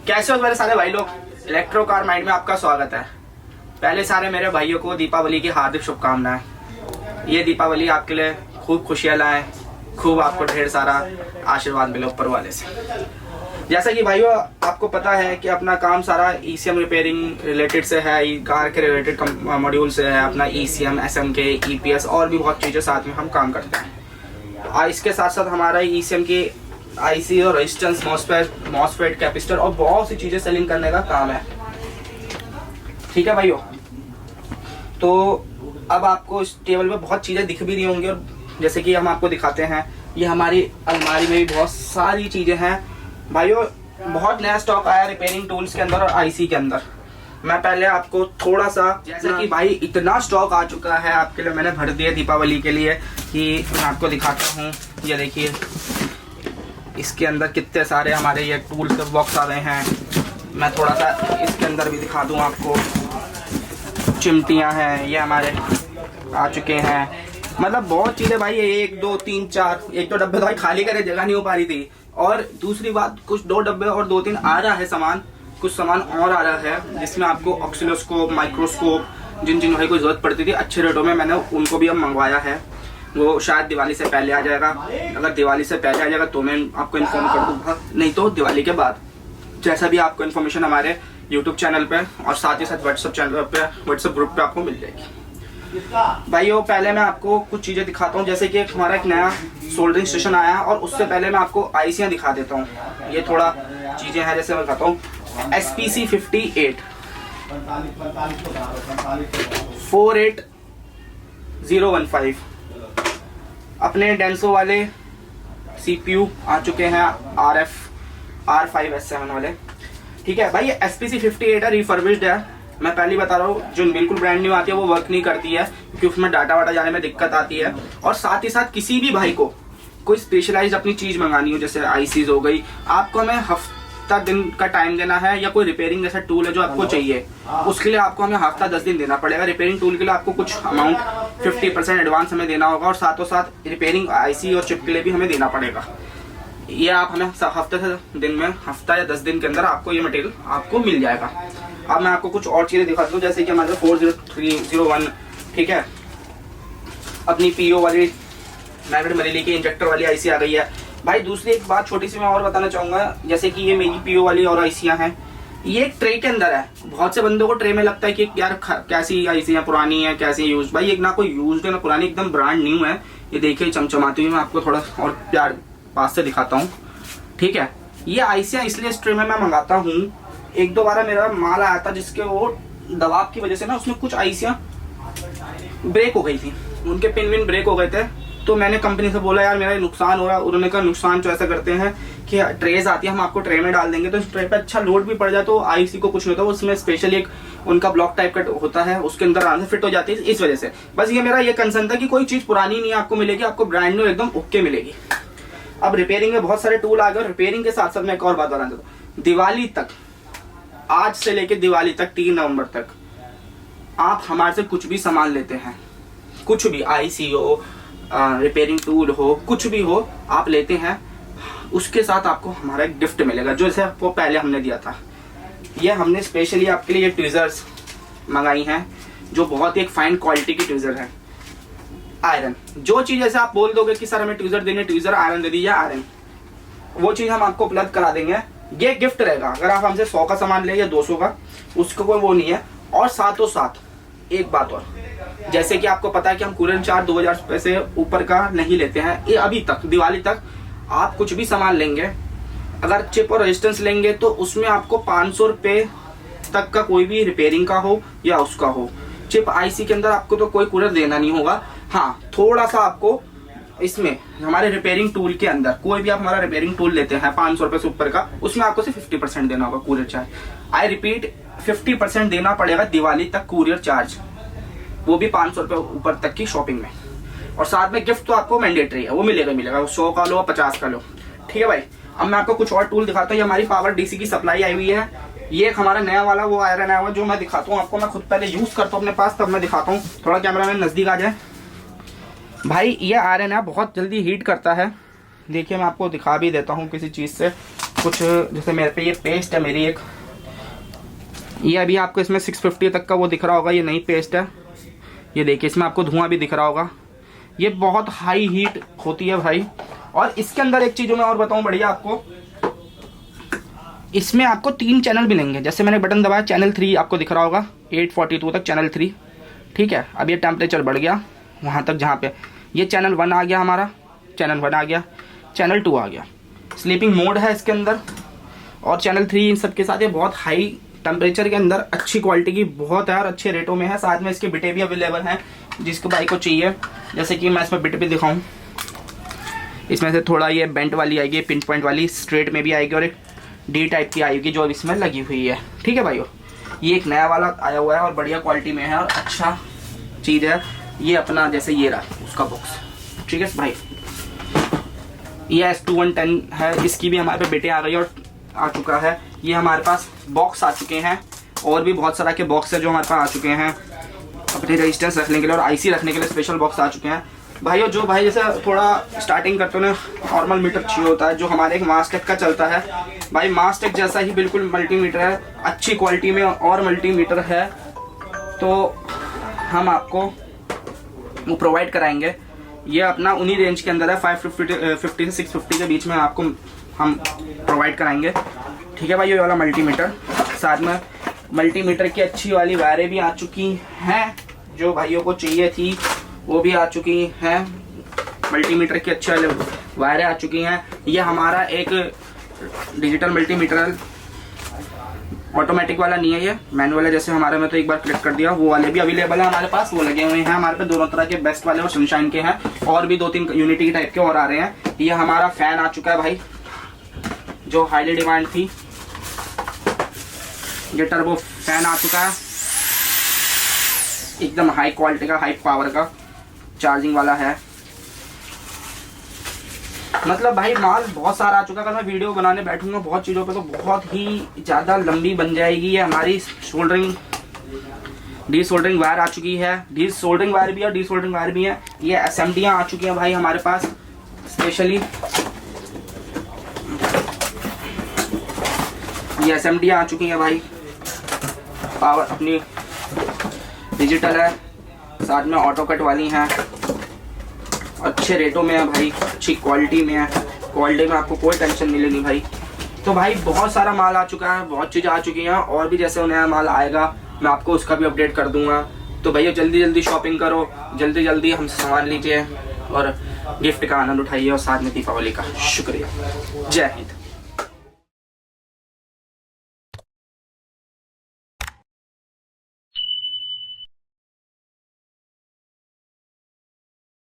कैसे हो मेरे सारे भाई लोग, इलेक्ट्रो कार माइंड में आपका स्वागत है। पहले सारे मेरे भाइयों को दीपावली की हार्दिक शुभकामनाएं। ये दीपावली आपके लिए खूब खुशियां लाए, खूब आपको ढेर सारा आशीर्वाद मिले ऊपर वाले से। जैसा कि भाइयों आपको पता है कि अपना काम सारा ईसीएम रिपेयरिंग रिलेटेड से है, कार के रिलेटेड मॉड्यूल से है, अपना ईसीएम, एसएमके, ईपीएस और भी बहुत चीज़ें साथ में हम काम करते हैं। इसके साथ साथ हमारा ईसीएम की आईसी और रेजिस्टेंस, मॉसफेट, कैपेसिटर और बहुत सी चीज़ें सेलिंग करने का काम है। ठीक है भाइयों, तो अब आपको इस टेबल पे बहुत चीज़ें दिख भी रही होंगी, और जैसे कि हम आपको दिखाते हैं, ये हमारी अलमारी में भी बहुत सारी चीज़ें हैं भाइयों। बहुत नया स्टॉक आया रिपेयरिंग टूल्स के अंदर और आईसी के अंदर। मैं पहले आपको थोड़ा सा, जैसे कि भाई इतना स्टॉक आ चुका है आपके लिए, मैंने भर दिया दीपावली के लिए, कि मैं आपको दिखाता हूँ। ये देखिए इसके अंदर कितने सारे हमारे ये टूल्स के बॉक्स आ रहे हैं। मैं थोड़ा सा इसके अंदर भी दिखा दूँ आपको। चिमटियाँ हैं, ये हमारे आ चुके हैं। मतलब बहुत चीज़ें भाई, 1 2 3 4, एक तो डब्बे तो भाई खाली करे जगह नहीं हो पा रही थी, और दूसरी बात कुछ 2 डब्बे और 2-3 आ रहा है सामान, कुछ सामान और आ रहा है जिसमें आपको ऑक्सीलोस्कोप, माइक्रोस्कोप, जिन भाई को जरूरत पड़ती थी अच्छे रेटों में, मैंने उनको भी अब मंगवाया है। वो शायद दिवाली से पहले आ जाएगा। अगर दिवाली से पहले आ जाएगा तो मैं आपको इन्फॉर्म कर दूंगा, नहीं तो दिवाली के बाद। जैसा भी आपको इन्फॉर्मेशन हमारे यूट्यूब चैनल पे और साथ ही साथ व्हाट्सएप चैनल पे, व्हाट्सएप ग्रुप पे आपको मिल जाएगी। भाइयों पहले मैं आपको कुछ चीज़ें दिखाता हूँ, जैसे कि हमारा एक नया सोल्डरिंग स्टेशन आया है, और उससे पहले मैं आपको आईसियाँ दिखा देता हूँ। ये थोड़ा चीज़ें हैं, जैसे मैं दिखाता हूँ। SPC 58 48015 अपने डेंसो वाले CPU आ चुके हैं, R5S7 वाले। ठीक है भाई, ये SPC 58 है, रिफर्बिश्ड है। मैं पहले बता रहा हूँ, जो बिल्कुल ब्रांड न्यू आती है वो वर्क नहीं करती है, क्योंकि उसमें डाटा वाटा जाने में दिक्कत आती है। और साथ ही साथ किसी भी भाई को कोई स्पेशलाइज्ड अपनी चीज़ मंगानी हो, जैसे आईसीज हो गई, आपको हमें हफ्ता दिन का टाइम देना है, या कोई रिपेयरिंग जैसा टूल है जो आपको चाहिए, उसके लिए आपको हमें हफ्ता 10 दिन देना पड़ेगा। रिपेयरिंग टूल के लिए आपको कुछ अमाउंट 50% एडवांस हमें देना होगा, और साथों साथ रिपेयरिंग आईसी और चिप के लिए भी हमें देना पड़ेगा। ये आप हमें हफ्ते से दिन में, हफ्ता या 10 दिन के अंदर आपको ये मटेरियल आपको मिल जाएगा। अब मैं आपको कुछ और चीज़ें दिखाता हूँ, जैसे कि हमारे 40301, ठीक है, अपनी PO वाली मैग्नेट मरीली की इंजेक्टर वाली आईसी आ गई है। भाई दूसरी एक बात छोटी सी मैं और बताना चाहूँगा, जैसे कि ये मेरी PO वाली और आईसियाँ हैं, ये एक ट्रे के अंदर है। बहुत से बंदों को ट्रे में लगता है कि यार कैसी आईसियाँ, पुरानी है, कैसी यूज। भाई एक ना कोई यूज है ना पुरानी, एकदम ब्रांड न्यू है। ये देखिए चमचमाती हुई, मैं आपको थोड़ा और प्यार पास से दिखाता हूँ। ठीक है, ये आईसियाँ इसलिए इस ट्रे में मैं मंगाता हूँ, 1-2 बार मेरा माल आया था जिसके वो दबाव की वजह से ना उसमें कुछ आईसियाँ ब्रेक हो गई थी, उनके पिन विन ब्रेक हो गए थे। तो मैंने कंपनी से बोला यार मेरा नुकसान हो रहा है। उन्होंने कहा नुकसान तो ऐसा करते हैं कि ट्रेज आती है, हम आपको ट्रे में डाल देंगे, तो इस ट्रे पे अच्छा लोड भी पड़ जाए तो आईसी को कुछ नहीं होता। उसमें स्पेशली एक उनका ब्लॉक टाइप का होता है, उसके अंदर आराम से फिट हो जाती है। इस वजह से बस ये मेरा ये कंसर्न था कि कोई चीज़ पुरानी नहीं आपको मिलेगी, आपको ब्रांड न्यू एकदम ओके मिलेगी। अब रिपेयरिंग में बहुत सारे टूल आ गए। रिपेयरिंग के साथ साथ मैं एक और बात बताना चाहता हूँ, दिवाली तक, आज से लेके दिवाली तक 3 नवंबर तक आप हमारे से कुछ भी सामान लेते हैं, कुछ भी आईसी हो, रिपेयरिंग टूल हो, कुछ भी हो आप लेते हैं, उसके साथ आपको हमारा एक गिफ्ट मिलेगा, जो जैसे आपको पहले हमने दिया था। ये हमने स्पेशली आपके लिए ये ट्विजर्स मंगाई हैं, जो बहुत ही एक फाइन क्वालिटी की ट्विजर है। आयरन, जो चीज़ जैसे आप बोल दोगे कि सर हमें ट्विजर देने, ट्विजर आयरन दे दीजिए, आयरन वो चीज़ हम आपको उपलब्ध करा देंगे। ये गिफ्ट रहेगा, अगर आप हमसे 100 का सामान ले या 200 का, उसका कोई वो नहीं है। और साथों साथ एक बात और, जैसे कि आपको पता है कि हम कूरियर चार्ज 2000 रुपये से ऊपर का नहीं लेते हैं। ये अभी तक दिवाली तक आप कुछ भी सामान लेंगे, अगर चिप और रेजिस्टेंस लेंगे तो उसमें आपको 500 रुपये तक का कोई भी रिपेयरिंग का हो या उसका हो। चिप आईसी के अंदर आपको तो कोई कूरियर देना नहीं होगा। हाँ, थोड़ा सा आपको इसमें हमारे रिपेयरिंग टूल के अंदर, कोई भी आप हमारा रिपेयरिंग टूल लेते हैं 500 रुपये से ऊपर का, उसमें आपको सिर्फ 50% देना होगा कूरियर चार्ज। आई रिपीट, 50% देना पड़ेगा दिवाली तक कूरियर चार्ज, वो भी 500 रुपये ऊपर तक की शॉपिंग में। और साथ में गिफ्ट तो आपको मैंडेटरी है, वो मिलेगा 100 का लो 50 का लो। ठीक है भाई, अब मैं आपको कुछ और टूल दिखाता हूँ। ये हमारी पावर डीसी की सप्लाई आई हुई है। ये एक हमारा नया वाला वो आयरन आया हुआ जो मैं दिखाता हूँ आपको। मैं खुद पहले यूज करता हूँ अपने पास, तब मैं दिखाता हूँ। थोड़ा कैमरा में नजदीक आ जाए भाई। ये आयरन है, बहुत जल्दी हीट करता है, देखिए मैं आपको दिखा भी देता हूँ किसी चीज़ से कुछ। जैसे मेरे पे ये पेस्ट है मेरी एक, ये अभी आपको इसमें 650 तक का वो दिख रहा होगा, ये नई पेस्ट है। ये देखिए इसमें आपको धुआं भी दिख रहा होगा। ये बहुत हाई हीट होती है भाई। और इसके अंदर एक चीज़ जो मैं और बताऊँ बढ़िया आपको, इसमें आपको 3 चैनल मिलेंगे। जैसे मैंने बटन दबाया, चैनल 3 आपको दिख रहा होगा, 842 तक चैनल 3, ठीक है। अब ये टेम्परेचर बढ़ गया वहाँ तक जहाँ पे ये चैनल 1 आ गया, हमारा चैनल 1 आ गया, चैनल 2 आ गया। स्लीपिंग मोड है इसके अंदर, और चैनल 3 इन सब के साथ ये बहुत हाई टेम्परेचर के अंदर अच्छी क्वालिटी की बहुत है और अच्छे रेटों में है। साथ में इसके बिटे भी अवेलेबल हैं जिसको भाई को चाहिए। जैसे कि मैं इसमें बिट भी दिखाऊं, इसमें से थोड़ा ये बेंट वाली आएगी, पिन पॉइंट वाली, स्ट्रेट में भी आएगी, और एक डी टाइप की आएगी जो इसमें लगी हुई है, ठीक है भाइयों। ये एक नया वाला आया हुआ है और बढ़िया क्वालिटी में है और अच्छा चीज़ है। ये अपना जैसे ये रहा उसका बॉक्स, ठीक है भाई। ये S2110 है, इसकी भी हमारे पे बिटे आ गई और आ चुका है। ये हमारे पास बॉक्स आ चुके हैं, और भी बहुत सारा के बॉक्स है जो हमारे पास आ चुके हैं अपने रेजिस्टेंस रखने के लिए, और IC रखने के लिए स्पेशल बॉक्स आ चुके हैं भाइयों। जो भाई जैसे थोड़ा स्टार्टिंग करते हो ना, नॉर्मल मीटर चाहिए होता है, जो हमारे एक मास्टेक का चलता है भाई, मास्टेक जैसा ही बिल्कुल मल्टीमीटर है, अच्छी क्वालिटी में और मल्टीमीटर है, तो हम आपको वो प्रोवाइड कराएंगे। ये अपना उन्हीं रेंज के अंदर है, 550 से 650 के बीच में आपको हम प्रोवाइड कराएंगे, ठीक है भाई। ये वाला मल्टीमीटर, साथ में मल्टीमीटर की अच्छी वाली वायरें भी आ चुकी हैं, जो भाइयों को चाहिए थी वो भी आ चुकी हैं। मल्टीमीटर की अच्छी वाली वायरें आ चुकी हैं। ये हमारा एक डिजिटल मल्टीमीटर ऑटोमेटिक वाला नहीं है, ये मैनुअल है। जैसे हमारे में तो एक बार क्लिक कर दिया, वो वाले भी अवेलेबल है हमारे पास, वो लगे हुए हैं हमारे पे दोनों तरह के, बेस्ट वाले और सनशाइन के हैं, और भी 2-3 यूनिटी टाइप के और आ रहे हैं। ये हमारा फैन आ चुका है भाई, जो हाईली डिमांड थी। ये टर्बो फैन आ चुका है, एकदम हाई क्वालिटी का, हाई पावर का, चार्जिंग वाला है। मतलब भाई माल बहुत सारा आ चुका है। अगर मैं वीडियो बनाने बैठूंगा बहुत चीज़ों पे तो बहुत ही ज़्यादा लंबी बन जाएगी। ये हमारी सोल्डरिंग, डी सोल्डरिंग वायर आ चुकी है, डी सोल्डरिंग वायर भी है और डी सोल्डरिंग वायर भी है। ये असेंबलियाँ आ चुकी हैं भाई हमारे पास स्पेशली, ये असेंबलियाँ आ चुकी हैं भाई। पावर अपनी डिजिटल है, साथ में ऑटो कट वाली हैं, अच्छे रेटों में है भाई, अच्छी क्वालिटी में है। क्वालिटी में आपको कोई टेंशन मिलेगी भाई। तो भाई बहुत सारा माल आ चुका है, बहुत चीज़ें आ चुकी हैं, और भी जैसे नया माल आएगा मैं आपको उसका भी अपडेट कर दूंगा। तो भैया जल्दी जल्दी शॉपिंग करो, जल्दी जल्दी हमसे सामान लीजिए और गिफ्ट का आनंद उठाइए, और साथ में दीपावली का। शुक्रिया, जय हिंद।